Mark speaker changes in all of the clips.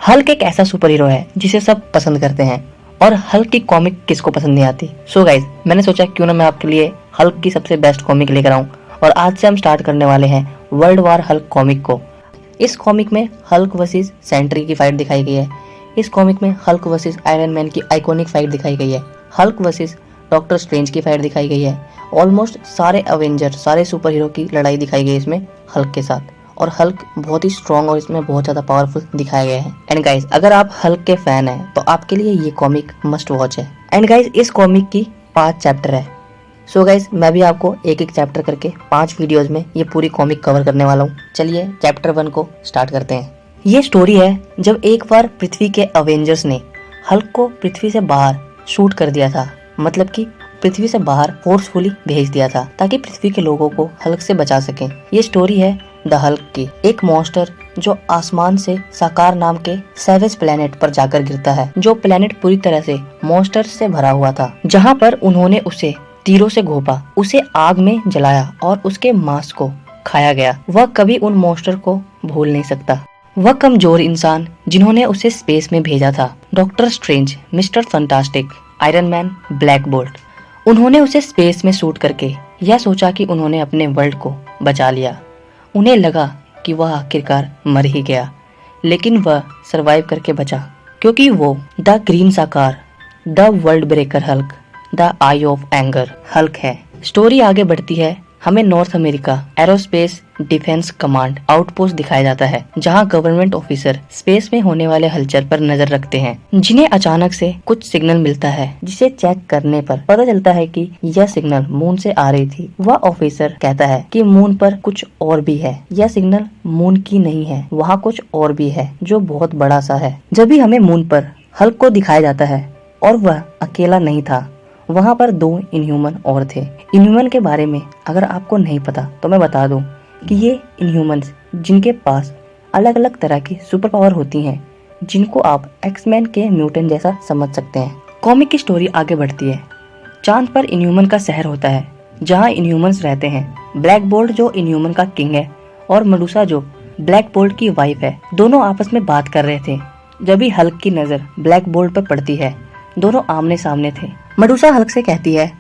Speaker 1: Hulk एक ऐसा super hero है जिसे सब पसंद करते हैं और हल्क की कॉमिक किसको पसंद नहीं आती। सो गाइज, मैंने सोचा क्यों ना मैं आपके लिए हल्क की सबसे बेस्ट कॉमिक लेकर आऊं और आज से हम स्टार्ट करने वाले हैं वर्ल्ड वार हल्क कॉमिक को। इस कॉमिक में हल्क वर्सेस सेंट्री की फाइट दिखाई गई है। इस कॉमिक में हल्क वर्सेस आयरन मैन की आइकॉनिक फाइट दिखाई गई है। हल्क वर्सेस डॉक्टर स्ट्रेंज की फाइट दिखाई गई है। ऑलमोस्ट सारे अवेंजर, सारे सुपर हीरो की लड़ाई दिखाई गई है इसमें हल्क के साथ। और हल्क बहुत ही स्ट्रॉन्ग और इसमें बहुत ज़्यादा पावरफुल दिखाया गया है। एंड गाइज, अगर आप हल्क के फैन हैं तो आपके लिए ये कॉमिक मस्ट वॉच है। एंड गाइज, इस कॉमिक की 5 चैप्टर है। सो गाइज, मैं भी आपको एक एक चैप्टर करके 5 वीडियोस में ये पूरी कॉमिक कवर करने वाला हूँ। चलिए चैप्टर 1 को स्टार्ट करते हैं। ये स्टोरी है जब एक बार पृथ्वी के अवेंजर्स ने हल्क को पृथ्वी से बाहर शूट कर दिया था, मतलब कि पृथ्वी से बाहर फोर्सफुली भेज दिया था ताकि पृथ्वी के लोगों को हल्क से बचा सकें। ये स्टोरी है द हल्क की। एक मॉन्स्टर जो आसमान से साकार नाम के सैवेज प्लेनेट पर जाकर गिरता है, जो प्लेनेट पूरी तरह से मॉन्स्टर से भरा हुआ था, जहाँ पर उन्होंने उसे तीरों से घोंपा, उसे आग में जलाया और उसके मांस को खाया गया। वह कभी उन मॉन्स्टर को भूल नहीं सकता। वह कमजोर इंसान जिन्होंने उसे स्पेस में भेजा था, doctor strange, mister fantastic, iron man, black bolt, उन्होंने उसे स्पेस में शूट करके यह सोचा कि उन्होंने अपने वर्ल्ड को बचा लिया। उन्हें लगा कि वह आखिरकार मर ही गया, लेकिन वह सरवाइव करके बचा क्योंकि वो द ग्रीन साकार, the world breaker Hulk, the I of anger Hulk है। स्टोरी आगे बढ़ती है। हमें north America aerospace defence command outpost दिखाया जाता है, जहां गवर्नमेंट ऑफिसर स्पेस में होने वाले हलचल पर नजर रखते हैं, जिन्हें अचानक से कुछ सिग्नल मिलता है, जिसे चेक करने पर पता चलता है कि यह सिग्नल मून से आ रही थी। वह ऑफिसर कहता है कि मून पर कुछ और भी है, यह सिग्नल मून की नहीं है, वहाँ कुछ और भी है जो बहुत बड़ा सा है। जब भी हमें मून पर हल्क को दिखाया जाता है और वह अकेला नहीं था, वहाँ पर 2 इनह्यूमन और थे। इनह्यूमन के बारे में अगर आपको नहीं पता तो मैं बता दूं कि ये इनह्यूमन्स जिनके पास अलग अलग तरह की सुपर पावर होती हैं, जिनको आप एक्समैन के म्यूटेंट जैसा समझ सकते हैं। कॉमिक की स्टोरी आगे बढ़ती है। चांद पर इनह्यूमन का शहर होता है जहाँ इनह्यूमन्स रहते हैं। ब्लैक बोल्ट जो इनह्यूमन का किंग है और मेडुसा जो ब्लैक बोल्ट की वाइफ है, दोनों आपस में बात कर रहे थे। जब भी हल्क की नजर ब्लैक बोल्ट पर पड़ती है, दोनों आमने सामने थे। मेडुसा हल्क से कहती है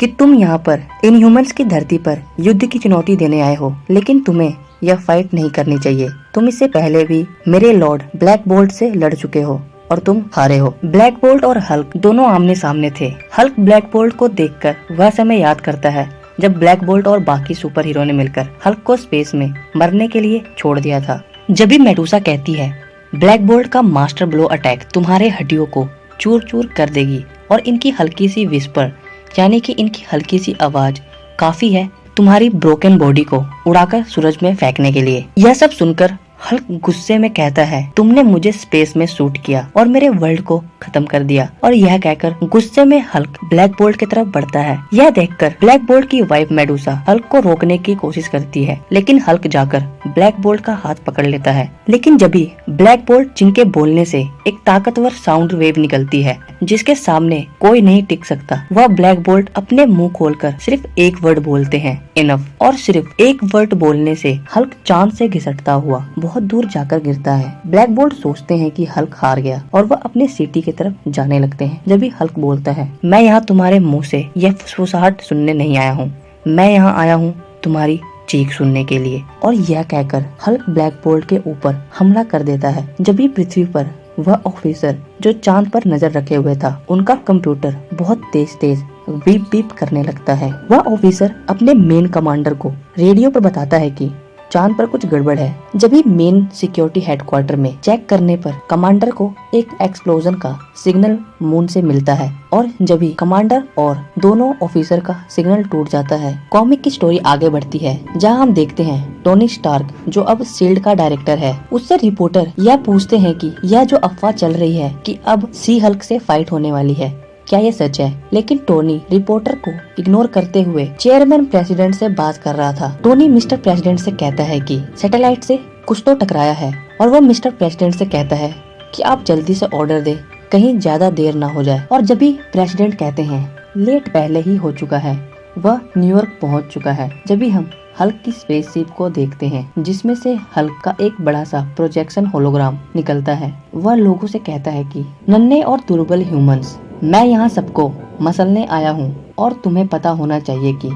Speaker 1: कि तुम यहाँ पर इनह्यूमन्स की धरती पर युद्ध की चुनौती देने आए हो, लेकिन तुम्हें यह फाइट नहीं करनी चाहिए। तुम इससे पहले भी मेरे लॉर्ड ब्लैक बोल्ट से लड़ चुके हो और तुम हारे हो। ब्लैक बोल्ट और हल्क दोनों आमने सामने थे। हल्क ब्लैक बोल्ट को देखकर वह समय याद करता है जब ब्लैक बोल्ट और बाकी सुपर हीरो ने मिलकर हल्क को स्पेस में मरने के लिए छोड़ दिया था। जब भी मेडुसा कहती है ब्लैक बोल्ट का मास्टर ब्लो अटैक तुम्हारे हड्डियों को चूर चूर कर देगी और इनकी हल्की सी विस्पर, यानी कि इनकी हल्की सी आवाज काफी है तुम्हारी ब्रोकन बॉडी को उड़ाकर सूरज में फेंकने के लिए। यह सब सुनकर हल्क गुस्से में कहता है तुमने मुझे स्पेस में शूट किया और मेरे वर्ल्ड को खत्म कर दिया। और यह कहकर गुस्से में हल्क ब्लैक बोल्ट की तरफ बढ़ता है। यह देखकर ब्लैक बोल्ट की वाइफ मेडुसा हल्क को रोकने की कोशिश करती है, लेकिन हल्क जाकर ब्लैक बोल्ट का हाथ पकड़ लेता है। लेकिन जब भी ब्लैक बोल्ट, जिनके बोलने से एक ताकतवर साउंड वेव निकलती है जिसके सामने कोई नहीं टिक सकता, वह ब्लैक बोल्ट अपने मुंह खोलकर सिर्फ एक वर्ड बोलते हैं, इनफ। और सिर्फ एक वर्ड बोलने से हल्क चांद से घिसटता हुआ बहुत दूर जाकर गिरता है। ब्लैक बोल्ट सोचते हैं कि हल्क हार गया और वह अपने सिटी की तरफ जाने लगते हैं। जब भी हल्क बोलता है मैं यहाँ तुम्हारे मुंह से यह फुसफुसाहट सुनने नहीं आया हूँ, मैं यहाँ आया हूँ तुम्हारी चीख सुनने के लिए। और यह कहकर हल्क ब्लैक बोल्ट के ऊपर हमला कर देता है। जब भी पृथ्वी पर वह ऑफिसर जो चांद पर नजर रखे हुए था, उनका कंप्यूटर बहुत तेज तेज बीप बीप करने लगता है। वह ऑफिसर अपने मेन कमांडर को रेडियो पर बताता है कि चांद पर कुछ गड़बड़ है। जब भी मेन सिक्योरिटी हेडक्वार्टर में चेक करने पर कमांडर को एक एक्सप्लोजन का सिग्नल मून से मिलता है और जब भी कमांडर और दोनों ऑफिसर का सिग्नल टूट जाता है। कॉमिक की स्टोरी आगे बढ़ती है जहां हम देखते हैं टोनी स्टार्क, जो अब शील्ड का डायरेक्टर है, उससे रिपोर्टर यह पूछते हैं कि यह जो अफवाह चल रही है कि अब सी हल्क से फाइट होने वाली है, क्या ये सच है? लेकिन टोनी रिपोर्टर को इग्नोर करते हुए चेयरमैन प्रेसिडेंट से बात कर रहा था। टोनी मिस्टर प्रेसिडेंट से कहता है कि सैटेलाइट से कुछ तो टकराया है और वह मिस्टर प्रेसिडेंट से कहता है कि आप जल्दी से ऑर्डर दे, कहीं ज्यादा देर ना हो जाए। और जब भी प्रेसिडेंट कहते हैं लेट पहले ही हो चुका है, वह न्यूयॉर्क पहुंच चुका है। जब भी हम हल्क की स्पेसशिप को देखते हैं जिसमें से हल्क का एक बड़ा सा प्रोजेक्शन होलोग्राम निकलता है। वह लोगों से कहता है कि नन्हे और दुर्बल ह्यूमंस, मैं यहाँ सबको मसलने आया हूँ और तुम्हें पता होना चाहिए कि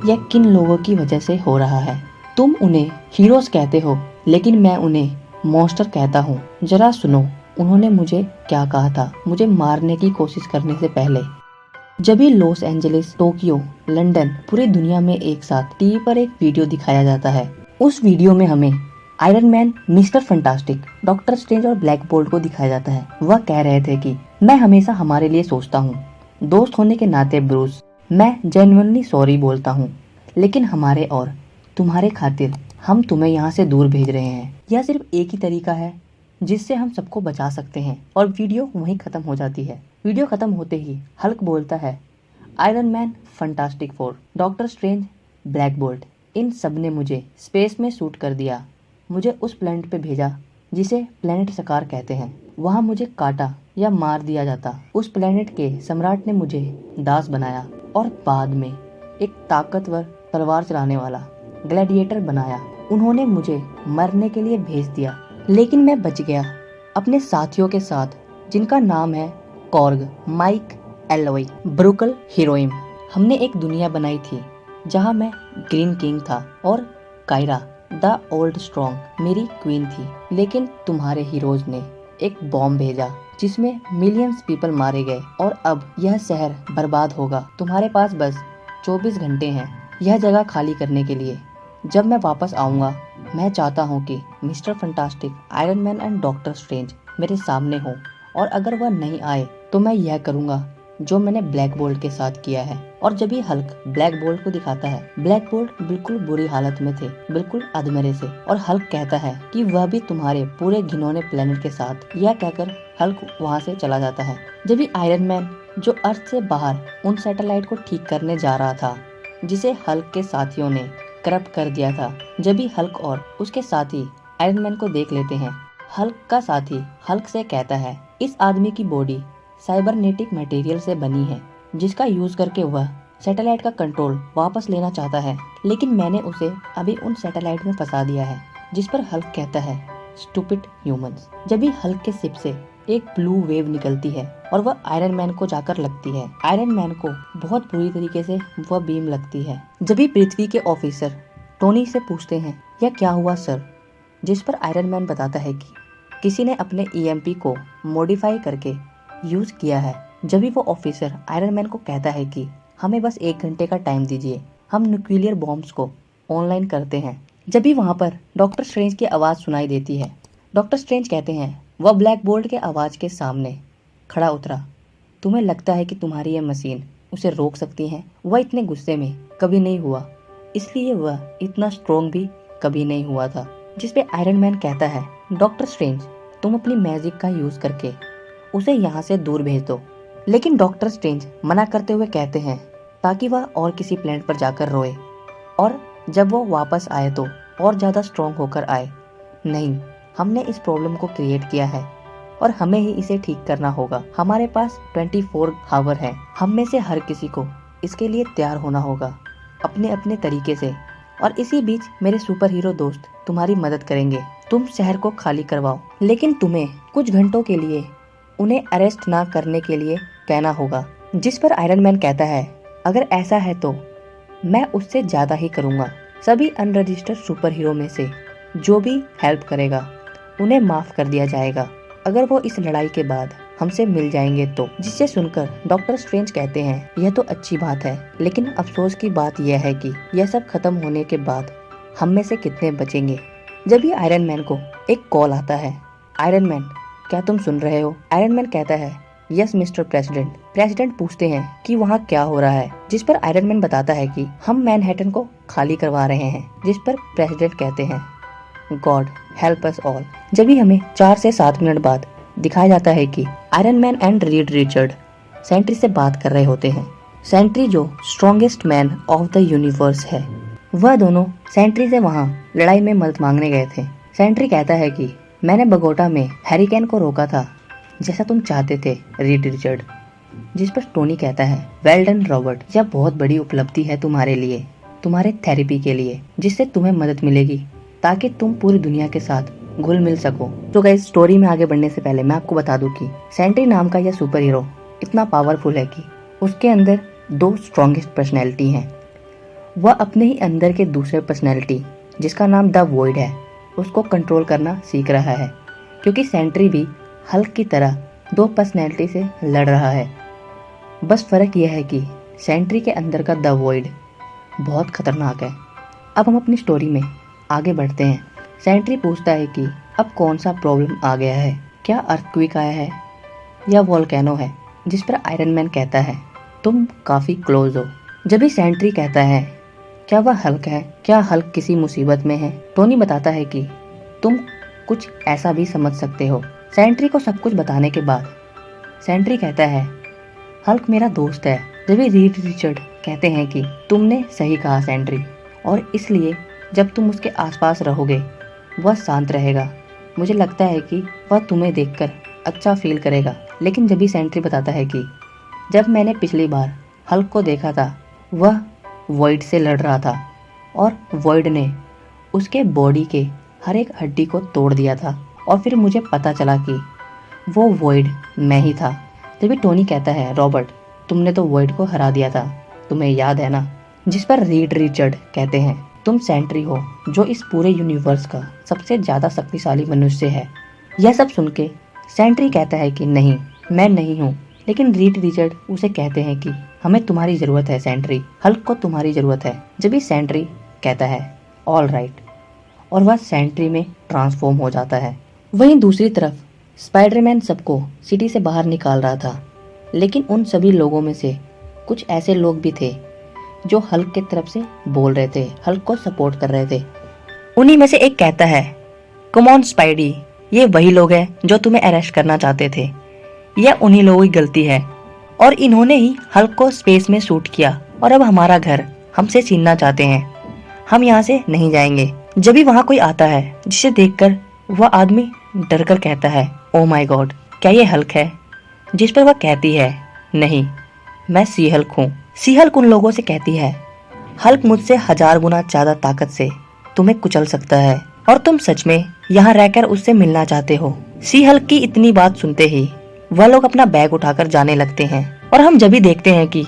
Speaker 1: यह किन लोगों की वजह से हो रहा है। तुम उन्हें हीरोज कहते हो लेकिन मैं उन्हें मॉन्स्टर कहता हूँ। जरा सुनो उन्होंने मुझे क्या कहा था मुझे मारने की कोशिश करने से पहले। जब भी लॉस एंजलिस, टोक्यो, लंदन, पूरी दुनिया में एक साथ टीवी पर एक वीडियो दिखाया जाता है। उस वीडियो में हमें iron man, mister fantastic, doctor strange और ब्लैक बोल्ट को दिखाया जाता है। वह कह रहे थे कि मैं हमेशा हमारे लिए सोचता हूँ। दोस्त होने के नाते ब्रूस, मैं जेन्युइनली सॉरी बोलता हूँ, लेकिन हमारे और तुम्हारे खातिर हम तुम्हें यहाँ से दूर भेज रहे हैं। यह सिर्फ एक ही तरीका है जिससे हम सबको बचा सकते हैं। और वीडियो वहीं खत्म हो जाती है। वीडियो खत्म होते ही हल्क बोलता है, Iron Man, Fantastic Four, Doctor Strange, Black Bolt, इन सब ने मुझे स्पेस में शूट कर दिया। मुझे उस प्लेनेट पे भेजा जिसे प्लेनेट सकार कहते हैं। वहाँ मुझे काटा या मार दिया जाता। उस प्लेनेट के सम्राट ने मुझे दास बनाया और बाद में एक ताकतवर तलवार चलाने वाला ग्लैडिएटर बनाया। उन्होंने मुझे मरने के लिए भेज दिया, लेकिन मैं बच गया अपने साथियों के साथ, जिनका नाम है कॉर्ग, माइक, एलोई, ब्रुकल, हीरोइन। हमने एक दुनिया बनाई थी जहां मैं ग्रीन किंग था और कायरा द ओल्ड स्ट्रॉन्ग मेरी क्वीन थी। लेकिन तुम्हारे हीरोज ने एक बॉम्ब भेजा जिसमें मिलियंस पीपल मारे गए और अब यह शहर बर्बाद होगा। तुम्हारे पास बस 24 घंटे हैं यह जगह खाली करने के लिए। जब मैं वापस आऊंगा मैं चाहता हूँ कि mister fantastic, iron Man and doctor strange मेरे सामने हो, और अगर वह नहीं आए तो मैं यह करूँगा जो मैंने ब्लैक बोल्ट के साथ किया है। और जब ही हल्क ब्लैक बोल्ट को दिखाता है, ब्लैक बोल्ट बिल्कुल बुरी हालत में थे, बिल्कुल अधमरे से, और हल्क कहता है कि वह भी तुम्हारे पूरे घिनौने प्लेनेट के साथ। यह कहकर हल्क वहाँ से चला जाता है। जब भी आयरन मैन, जो अर्थ से बाहर उन सैटेलाइट को ठीक करने जा रहा था जिसे हल्क के साथियों ने करप्ट कर दिया था, जब भी हल्क और उसके साथी आयरन मैन को देख लेते हैं, हल्क का साथी हल्क से कहता है, इस आदमी की बॉडी साइबरनेटिक मटेरियल से बनी है जिसका यूज करके वह सैटेलाइट का कंट्रोल वापस लेना चाहता है, लेकिन मैंने उसे अभी उन सैटेलाइट में फंसा दिया है। जिस पर हल्क कहता है, स्टूपिड ह्यूमंस। जब भी हल्क के सिप से एक ब्लू वेव निकलती है और वह आयरन मैन को जाकर लगती है। आयरन मैन को बहुत बुरी तरीके से वह बीम लगती है। जब भी पृथ्वी के ऑफिसर टोनी से पूछते हैं, यह क्या हुआ सर? जिस पर आयरन मैन बताता है कि किसी ने अपने ईएमपी को मॉडिफाई करके यूज किया है। जब भी वो ऑफिसर आयरन मैन को कहता है कि हमें बस 1 घंटे का टाइम दीजिए, हम न्यूक्लियर बॉम्ब्स को ऑनलाइन करते हैं। जब भी वहाँ पर डॉक्टर स्ट्रेंज की आवाज़ सुनाई देती है, डॉक्टर स्ट्रेंज कहते हैं, वह ब्लैक बोल्ट के आवाज़ के सामने खड़ा उतरा। तुम्हें लगता है कि तुम्हारी यह मशीन उसे रोक सकती है? वह इतने गुस्से में कभी नहीं हुआ, इसलिए वह इतना स्ट्रॉन्ग भी कभी नहीं हुआ था। जिस पे आयरन मैन कहता है, डॉक्टर स्ट्रेंज, तुम अपनी मैजिक का यूज करके उसे यहाँ से दूर भेज दो। लेकिन डॉक्टर स्ट्रेंज मना करते हुए कहते हैं ताकि वह और किसी प्लेनेट पर जाकर रोए, और जब वो वापस आए तो और ज़्यादा स्ट्रॉन्ग होकर आए। नहीं, हमने इस प्रॉब्लम को क्रिएट किया है और हमें ही इसे ठीक करना होगा। हमारे पास 24 आवर है। हम में से हर किसी को इसके लिए तैयार होना होगा अपने अपने तरीके से, और इसी बीच मेरे सुपर हीरो दोस्त तुम्हारी मदद करेंगे। तुम शहर को खाली करवाओ, लेकिन तुम्हें कुछ घंटों के लिए उन्हें अरेस्ट ना करने के लिए कहना होगा। जिस पर आयरन मैन कहता है, अगर ऐसा है तो मैं उससे ज़्यादा ही करूँगा। सभी अनरजिस्टर्ड सुपर हीरो में से जो भी हेल्प करेगा उन्हें माफ़ कर दिया जाएगा, अगर वो इस लड़ाई के बाद हमसे मिल जाएंगे तो। जिसे सुनकर डॉक्टर स्ट्रेंज कहते हैं, यह तो अच्छी बात है, लेकिन अफसोस की बात यह है कि यह सब खत्म होने के बाद हम में से कितने बचेंगे। जब भी आयरन मैन को एक कॉल आता है, आयरन मैन, क्या तुम सुन रहे हो? आयरन मैन कहता है, यस मिस्टर प्रेसिडेंट। प्रेसिडेंट पूछते हैं कि वहाँ क्या हो रहा है, जिस पर आयरन मैन बताता है कि हम मैनहट्टन को खाली करवा रहे हैं। जिस पर प्रेसिडेंट कहते हैं, गॉड हेल्प अस ऑल। जब भी हमें 4 से 7 मिनट बाद दिखाया जाता है कि Iron Man and Reed Richard Sentry से बात कर रहे होते हैं। सेंट्री जो strongest man of the universe है, वह दोनों सेंट्री से वहाँ लड़ाई में मदद मांगने गए थे। सेंट्री कहता है कि मैंने बगोटा में हैरिकेन को रोका था जैसा तुम चाहते थे रीड रिचर्ड। जिस पर टोनी कहता है, वेल डन रॉबर्ट, यह बहुत बड़ी उपलब्धि है तुम्हारे लिए। तुम्हारे थेरेपी के लिए, जिससे तुम्हें मदद मिलेगी ताकि तुम पूरी दुनिया के साथ घुल मिल सको। तो गाइस, स्टोरी में आगे बढ़ने से पहले मैं आपको बता दूं कि सेंट्री नाम का यह सुपर हीरो इतना पावरफुल है कि उसके अंदर 2 स्ट्रॉन्गेस्ट पर्सनैलिटी हैं। वह अपने ही अंदर के दूसरे पर्सनैलिटी, जिसका नाम द वॉइड है, उसको कंट्रोल करना सीख रहा है, क्योंकि सेंट्री भी हल्क की तरह 2 पर्सनैलिटी से लड़ रहा है। बस फर्क यह है कि सेंट्री के अंदर का द वॉइड बहुत खतरनाक है। अब हम अपनी स्टोरी में आगे बढ़ते हैं। सेंट्री पूछता है कि अब कौन सा प्रॉब्लम आ गया है, क्या अर्थक्वेक आया है या वोल्केनो है, जिस पर आयरन मैन कहता है तुम काफ़ी क्लोज हो। जब भी सेंट्री कहता है क्या वह हल्क है, क्या हल्क किसी मुसीबत में है, टोनी बताता है कि तुम कुछ ऐसा भी समझ सकते हो। सेंट्री को सब कुछ बताने के बाद सेंट्री कहता है हल्क मेरा दोस्त है। जब भी रीड रिचर्ड कहते हैं कि तुमने सही कहा सेंट्री, और इसलिए जब तुम उसके आसपास रहोगे वह शांत रहेगा। मुझे लगता है कि वह तुम्हें देखकर अच्छा फील करेगा। लेकिन जब भी सेंट्री बताता है कि जब मैंने पिछली बार हल्क को देखा था वह वॉइड से लड़ रहा था और वॉइड ने उसके बॉडी के हर एक हड्डी को तोड़ दिया था, और फिर मुझे पता चला कि वो वॉइड मैं ही था। तभी टोनी कहता है रॉबर्ट, तुमने तो वॉइड को हरा दिया था, तुम्हें याद है ना। जिस पर रीड रिचर्ड कहते हैं तुम सेंट्री हो जो इस पूरे यूनिवर्स का सबसे ज्यादा शक्तिशाली मनुष्य है। यह सब सुन के सेंट्री कहता है कि नहीं, मैं नहीं हूँ। लेकिन रीड रिचर्ड उसे कहते हैं कि हमें तुम्हारी जरूरत है सेंट्री, हल्क को तुम्हारी जरूरत है। जब भी सेंट्री कहता है ऑल राइट, और वह सेंट्री में ट्रांसफॉर्म हो जाता है। वहीं दूसरी तरफ स्पाइडरमैन सबको सिटी से बाहर निकाल रहा था, लेकिन उन सभी लोगों में से कुछ ऐसे लोग भी थे जो हल्क की तरफ से बोल रहे थे, हल्क को सपोर्ट कर रहे थे। उन्हीं में से एक कहता है कम ऑन स्पाइडी, ये वही लोग हैं जो तुम्हें अरेस्ट करना चाहते थे। यह उन्हीं लोगों की गलती है और इन्होंने ही हल्क को स्पेस में शूट किया, और अब हमारा घर हमसे छीनना चाहते हैं। हम यहाँ से नहीं जाएंगे। जब भी वहाँ कोई आता है जिसे देखकर वह आदमी डर कर कहता है ओ माई गॉड, क्या ये हल्क है? जिस पर वह कहती है नहीं, मैं सी हल्क हूँ। सी हल्क उन लोगों से कहती है हल्क मुझसे 1000 गुना ज्यादा ताकत से तुम्हें कुचल सकता है, और तुम सच में यहाँ रहकर उससे मिलना चाहते हो। सी हल्क की इतनी बात सुनते ही वह लोग अपना बैग उठाकर जाने लगते हैं, और हम जब भी देखते हैं कि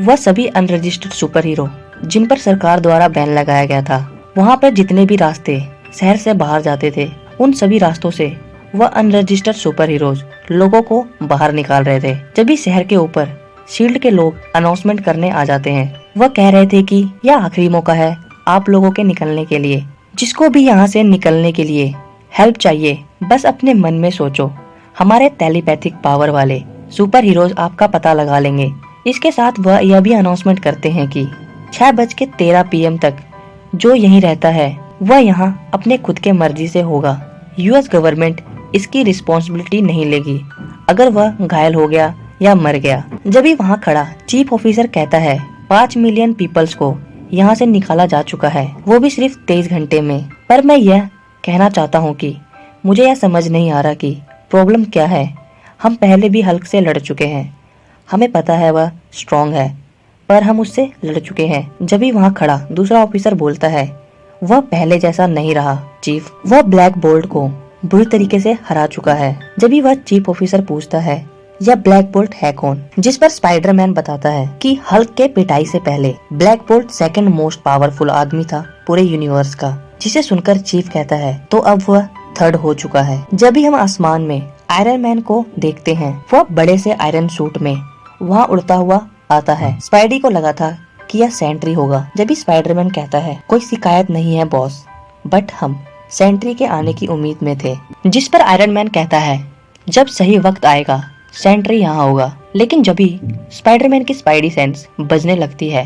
Speaker 1: वह सभी अनरजिस्टर्ड सुपर हीरो जिन पर सरकार द्वारा बैन लगाया गया था, वहाँ पर जितने भी रास्ते शहर से बाहर जाते थे, उन सभी रास्तों से वह अनरजिस्टर्ड सुपर हीरोज लोगों को बाहर निकाल रहे थे। जब भी शहर के ऊपर शील्ड के लोग अनाउंसमेंट करने आ जाते हैं, वह कह रहे थे कि यह आखिरी मौका है आप लोगों के निकलने के लिए। जिसको भी यहाँ से निकलने के लिए हेल्प चाहिए, बस अपने मन में सोचो, हमारे टेलीपैथिक पावर वाले सुपर हीरोज आपका पता लगा लेंगे। इसके साथ वह यह भी अनाउंसमेंट करते हैं कि 6:13 PM तक जो यहीं रहता है वह यहाँ अपने खुद के मर्जी से होगा। यूएस गवर्नमेंट इसकी रिस्पॉन्सिबिलिटी नहीं लेगी अगर वह घायल हो गया या मर गया। जब भी वहाँ खड़ा चीफ ऑफिसर कहता है 5 मिलियन पीपल्स को यहाँ से निकाला जा चुका है, वो भी सिर्फ 23 घंटे में। पर मैं यह कहना चाहता हूँ कि मुझे यह समझ नहीं आ रहा कि प्रॉब्लम क्या है। हम पहले भी हल्क से लड़ चुके हैं, हमें पता है वह स्ट्रॉन्ग है, पर हम उससे लड़ चुके हैं। जब भी वहाँ खड़ा दूसरा ऑफिसर बोलता है वह पहले जैसा नहीं रहा चीफ, वह ब्लैक बोल्ट को बुरी तरीके से हरा चुका है। जब भी वह चीफ ऑफिसर पूछता है यह ब्लैक बोल्ट है कौन, जिस पर स्पाइडरमैन बताता है कि हल्क के पिटाई से पहले black bolt second most powerful आदमी था पूरे यूनिवर्स का। जिसे सुनकर चीफ कहता है तो अब वह थर्ड हो चुका है। जब भी हम आसमान में आयरन मैन को देखते हैं, वह बड़े से आयरन सूट में वहाँ उड़ता हुआ आता है। स्पाइडी को लगा था कि यह सेंट्री होगा। जब भी स्पाइडरमैन कहता है कोई शिकायत नहीं है बॉस, बट हम सेंट्री के आने की उम्मीद में थे। जिस पर आयरन मैन कहता है जब सही वक्त आएगा सेंट्री यहाँ होगा। लेकिन जब भी स्पाइडरमैन की स्पाइडी सेंस बजने लगती है,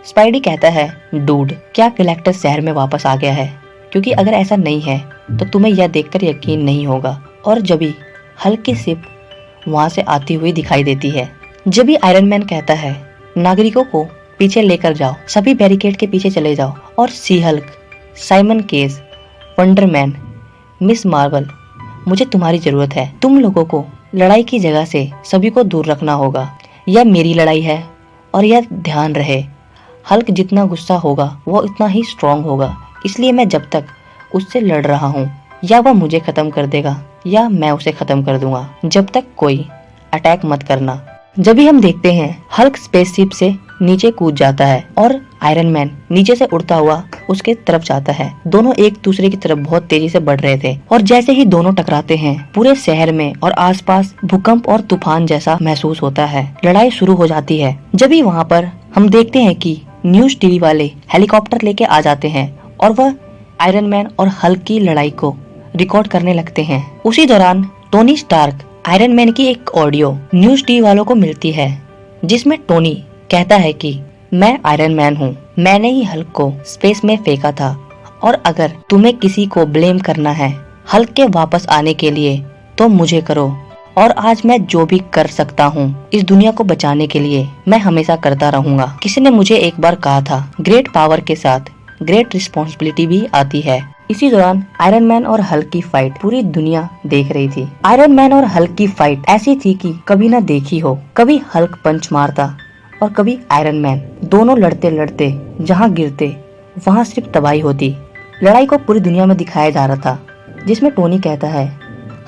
Speaker 1: स्पाइडी कहता है डूड, क्या गैलेक्टस शहर में वापस आ गया है? क्योंकि अगर ऐसा नहीं है तो तुम्हें यह देखकर यकीन नहीं होगा। और जब भी हल्की शिप वहाँ से आती हुई दिखाई देती है, जब भी आयरन मैन कहता है नागरिकों को पीछे लेकर जाओ, सभी बैरिकेड के पीछे चले जाओ, और She Hulk, Simon Cage, Wonder Man, Miss Marvel, मुझे तुम्हारी जरूरत है। तुम लोगों को लड़ाई की जगह से सभी को दूर रखना होगा। यह मेरी लड़ाई है और यह ध्यान रहे, हल्क जितना गुस्सा होगा वो उतना ही स्ट्रॉन्ग होगा, इसलिए मैं जब तक उससे लड़ रहा हूँ या वह मुझे खत्म कर देगा या मैं उसे खत्म कर दूंगा, जब तक कोई अटैक मत करना। जब भी हम देखते हैं हल्क स्पेसशिप से नीचे कूद जाता है और आयरन मैन नीचे से उड़ता हुआ उसके तरफ जाता है। दोनों एक दूसरे की तरफ बहुत तेजी से बढ़ रहे थे और जैसे ही दोनों टकराते हैं पूरे शहर में और आसपास भूकंप और तूफान जैसा महसूस होता है। लड़ाई शुरू हो जाती है। जब भी वहाँ पर हम देखते हैं कि न्यूज टीवी वाले हेलीकॉप्टर लेके आ जाते हैं और वह आयरन मैन और हल्क की लड़ाई को रिकॉर्ड करने लगते हैं। उसी दौरान टोनी स्टार्क आयरन मैन की एक ऑडियो न्यूज टीवी वालों को मिलती है, जिसमें टोनी कहता है कि मैं आयरन मैन हूँ, मैंने ही हल्क को स्पेस में फेंका था और अगर तुम्हें किसी को ब्लेम करना है हल्क के वापस आने के लिए तो मुझे करो, और आज मैं जो भी कर सकता हूँ इस दुनिया को बचाने के लिए मैं हमेशा करता रहूंगा। किसी ने मुझे एक बार कहा था ग्रेट पावर के साथ ग्रेट रिस्पॉन्सिबिलिटी भी आती है। इसी दौरान आयरन मैन और हल्क की फाइट पूरी दुनिया देख रही थी। आयरन मैन और हल्क की फाइट ऐसी थी कि कभी ना देखी हो। कभी हल्क पंच मारता और कभी आयरन मैन। दोनों लड़ते लड़ते जहाँ गिरते वहाँ सिर्फ तबाही होती। लड़ाई को पूरी दुनिया में दिखाया जा रहा था, जिसमें टोनी कहता है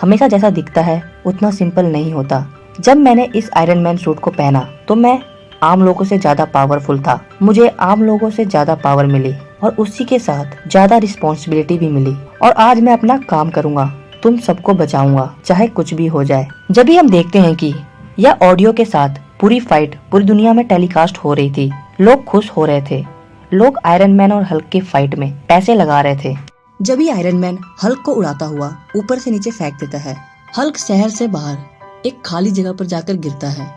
Speaker 1: हमेशा जैसा दिखता है उतना सिंपल नहीं होता। जब मैंने इस आयरन मैन सूट को पहना तो मैं आम लोगों से ज्यादा पावरफुल था। मुझे आम लोगों से ज्यादा पावर मिली और उसी के साथ ज्यादा रिस्पॉन्सिबिलिटी भी मिली, और आज मैं अपना काम करूंगा, तुम सबको बचाऊंगा चाहे कुछ भी हो जाए। जब भी हम देखते हैं कि यह ऑडियो के साथ पूरी फाइट पूरी दुनिया में टेलीकास्ट हो रही थी, लोग खुश हो रहे थे। लोग आयरन मैन और हल्क के फाइट में पैसे लगा रहे थे। जब भी आयरन मैन हल्क को उड़ाता हुआ ऊपर से नीचे फेंक देता है, हल्क शहर से बाहर एक खाली जगह पर जाकर गिरता है।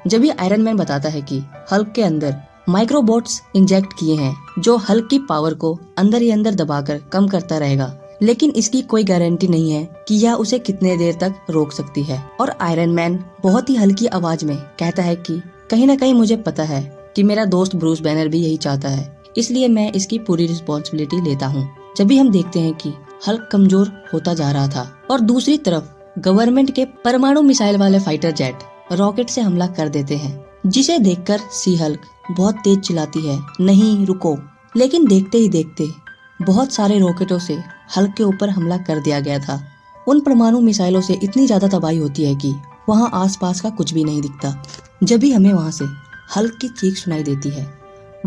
Speaker 1: जब भी आयरन मैन बताता है कि हल्क के अंदर माइक्रोबोट्स इंजेक्ट किए हैं जो हल्क की पावर को अंदर ही अंदर दबाकर कम करता रहेगा, लेकिन इसकी कोई गारंटी नहीं है कि यह उसे कितने देर तक रोक सकती है। और आयरन मैन बहुत ही हल्की आवाज में कहता है कि कहीं ना कहीं मुझे पता है कि मेरा दोस्त ब्रूस बैनर भी यही चाहता है, इसलिए मैं इसकी पूरी रिस्पॉन्सिबिलिटी लेता हूँ। जब भी हम देखते हैं कि हल्क कमजोर होता जा रहा था और दूसरी तरफ गवर्नमेंट के परमाणु मिसाइल वाले फाइटर जेट रॉकेट से हमला कर देते हैं, जिसे देखकर सी हल्क बहुत तेज चिल्लाती है नहीं रुको। लेकिन देखते ही देखते बहुत सारे रॉकेटों से हल्क के ऊपर हमला कर दिया गया था। उन परमाणु मिसाइलों से इतनी ज्यादा तबाही होती है कि वहाँ आसपास का कुछ भी नहीं दिखता। जब भी हमें वहाँ से हल्क की चीख सुनाई देती है,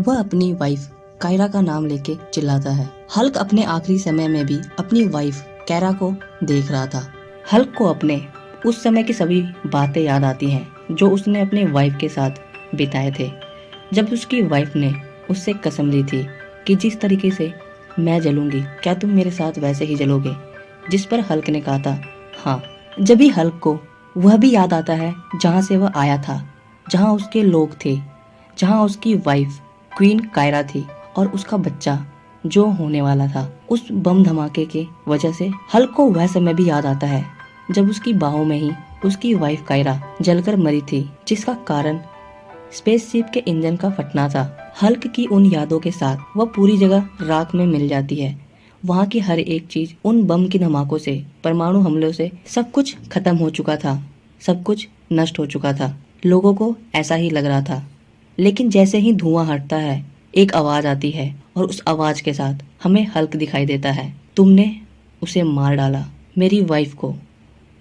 Speaker 1: वह अपनी वाइफ कायरा का नाम लेके चिल्लाता है। हल्क अपने आखिरी समय में भी अपनी वाइफ कैरा को देख रहा था। हल्क को अपने उस समय की सभी बातें याद आती हैं जो उसने अपने वाइफ के साथ बिताए थे। जब उसकी वाइफ ने उससे कसम ली थी कि जिस तरीके से मैं जलूंगी क्या तुम मेरे साथ वैसे ही जलोगे, जिस पर हल्क ने कहा था हाँ। जब भी हल्क को वह भी याद आता है जहाँ से वह आया था, जहाँ उसके लोग थे, जहाँ उसकी वाइफ क्वीन कायरा थी और उसका बच्चा जो होने वाला था, उस बम धमाके के वजह से हल्क को वह समय भी याद आता है जब उसकी बाहों में ही उसकी वाइफ कायरा जलकर मरी थी, जिसका कारण स्पेसशिप के इंजन का फटना था। हल्क की उन यादों के साथ वह पूरी जगह राख में मिल जाती है। वहाँ की हर एक चीज उन बम की धमाकों से, परमाणु हमलों से सब कुछ खत्म हो चुका था, सब कुछ नष्ट हो चुका था। लोगों को ऐसा ही लग रहा था। लेकिन जैसे ही धुआं हटता है एक आवाज आती है और उस आवाज के साथ हमें हल्क दिखाई देता है। तुमने उसे मार डाला, मेरी वाइफ को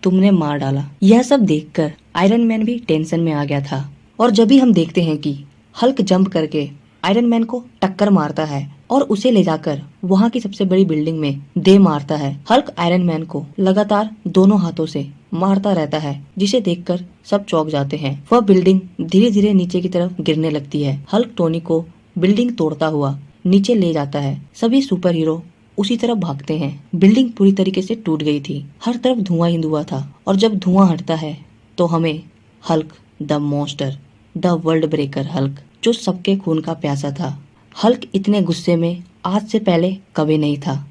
Speaker 1: तुमने मार डाला। यह सब देखकर आयरन मैन भी टेंशन में आ गया था। और जब भी हम देखते हैं कि हल्क जंप करके आयरन मैन को टक्कर मारता है और उसे ले जाकर वहाँ की सबसे बड़ी बिल्डिंग में दे मारता है। हल्क आयरन मैन को लगातार दोनों हाथों से मारता रहता है, जिसे देखकर सब चौंक जाते हैं। वह बिल्डिंग धीरे धीरे नीचे की तरफ गिरने लगती है। हल्क टोनी को बिल्डिंग तोड़ता हुआ नीचे ले जाता है। सभी सुपर हीरो उसी तरफ भागते हैं। बिल्डिंग पूरी तरीके से टूट गई थी, हर तरफ धुआं ही धुआं था। और जब धुआं हटता है तो हमें Hulk the monster, the world breaker Hulk, जो सबके खून का प्यासा था। हल्क इतने गुस्से में आज से पहले कभी नहीं था।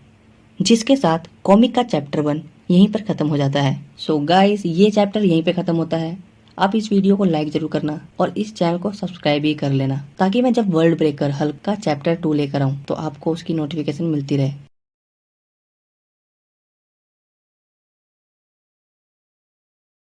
Speaker 1: जिसके साथ कॉमिक का चैप्टर 1 यहीं पर खत्म हो जाता है। सो गाइस, ये चैप्टर यहीं पे खत्म होता है। आप इस वीडियो को लाइक जरूर करना और इस चैनल को सब्सक्राइब भी कर लेना, ताकि मैं जब वर्ल्ड ब्रेकर हल्क का चैप्टर 2 लेकर आऊँ तो आपको उसकी नोटिफिकेशन मिलती रहे।